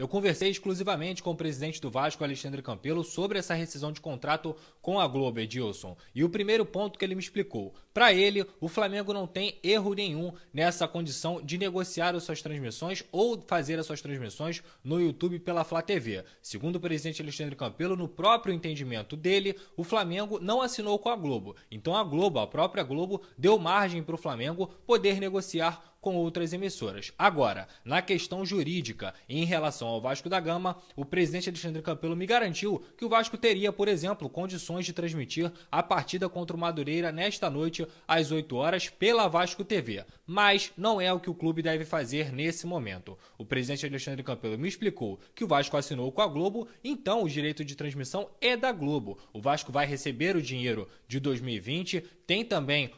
Eu conversei exclusivamente com o presidente do Vasco, Alexandre Campelo, sobre essa rescisão de contrato com a Globo, Edilson. E o primeiro ponto que ele me explicou: para ele, o Flamengo não tem erro nenhum nessa condição de negociar as suas transmissões ou fazer as suas transmissões no YouTube pela Flá TV. Segundo o presidente Alexandre Campelo, no próprio entendimento dele, o Flamengo não assinou com a Globo. Então a Globo, a própria Globo, deu margem para o Flamengo poder negociar com outras emissoras. Agora, na questão jurídica em relação ao Vasco da Gama, o presidente Alexandre Campelo me garantiu que o Vasco teria, por exemplo, condições de transmitir a partida contra o Madureira nesta noite às 8 horas pela Vasco TV, mas não é o que o clube deve fazer nesse momento. O presidente Alexandre Campelo me explicou que o Vasco assinou com a Globo, então o direito de transmissão é da Globo. O Vasco vai receber o dinheiro de 2020, tem também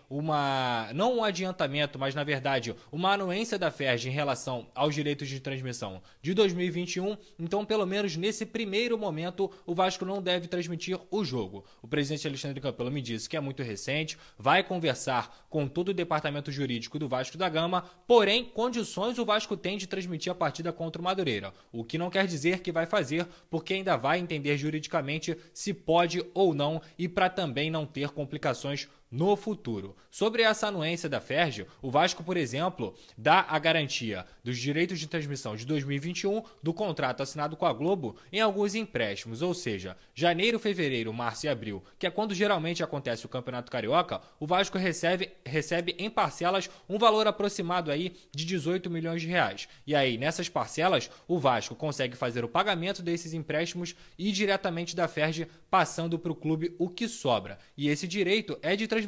não um adiantamento, mas na verdade uma anuência da Ferj em relação aos direitos de transmissão de 2021, então pelo menos nesse primeiro momento o Vasco não deve transmitir o jogo. O presidente Alexandre Campelo me disse que é muito recente, vai conversar com todo o departamento jurídico do Vasco da Gama, porém condições o Vasco tem de transmitir a partida contra o Madureira, o que não quer dizer que vai fazer, porque ainda vai entender juridicamente se pode ou não e para também não ter complicações no futuro. Sobre essa anuência da Ferj, o Vasco, por exemplo, dá a garantia dos direitos de transmissão de 2021 do contrato assinado com a Globo em alguns empréstimos, ou seja, janeiro, fevereiro, março e abril, que é quando geralmente acontece o Campeonato Carioca, o Vasco recebe em parcelas um valor aproximado aí de 18 milhões de reais. E aí, nessas parcelas, o Vasco consegue fazer o pagamento desses empréstimos e diretamente da Ferj passando para o clube o que sobra. E esse direito é de transmissão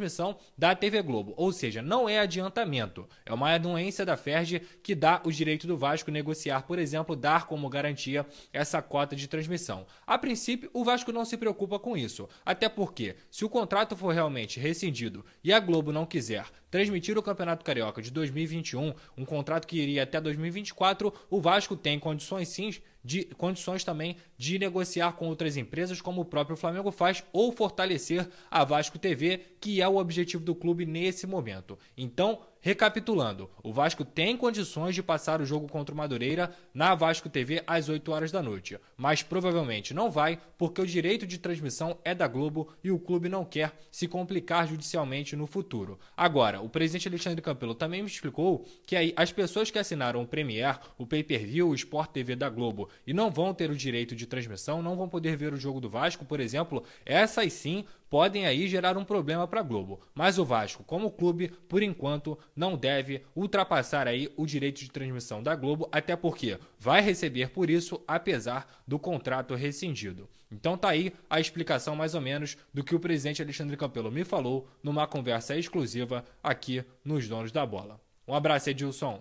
da TV Globo, ou seja, não é adiantamento, é uma anuência da Ferj que dá os direitos do Vasco negociar, por exemplo, dar como garantia essa cota de transmissão. A princípio, o Vasco não se preocupa com isso, até porque, se o contrato for realmente rescindido e a Globo não quiser transmitir o Campeonato Carioca de 2021, um contrato que iria até 2024, o Vasco tem condições também de negociar com outras empresas, como o próprio Flamengo faz, ou fortalecer a Vasco TV, que é o objetivo do clube nesse momento. Então, recapitulando, o Vasco tem condições de passar o jogo contra o Madureira na Vasco TV às 8 horas da noite, mas provavelmente não vai, porque o direito de transmissão é da Globo e o clube não quer se complicar judicialmente no futuro. Agora, o presidente Alexandre Campelo também me explicou que aí as pessoas que assinaram o Premier, o Pay-Per-View, o Sport TV da Globo e não vão ter o direito de transmissão, não vão poder ver o jogo do Vasco, por exemplo, essas sim podem aí gerar um problema para a Globo. Mas o Vasco, como clube, por enquanto, não deve ultrapassar aí o direito de transmissão da Globo, até porque vai receber por isso, apesar do contrato rescindido. Então tá aí a explicação mais ou menos do que o presidente Alexandre Campelo me falou numa conversa exclusiva aqui nos Donos da Bola. Um abraço, Edilson.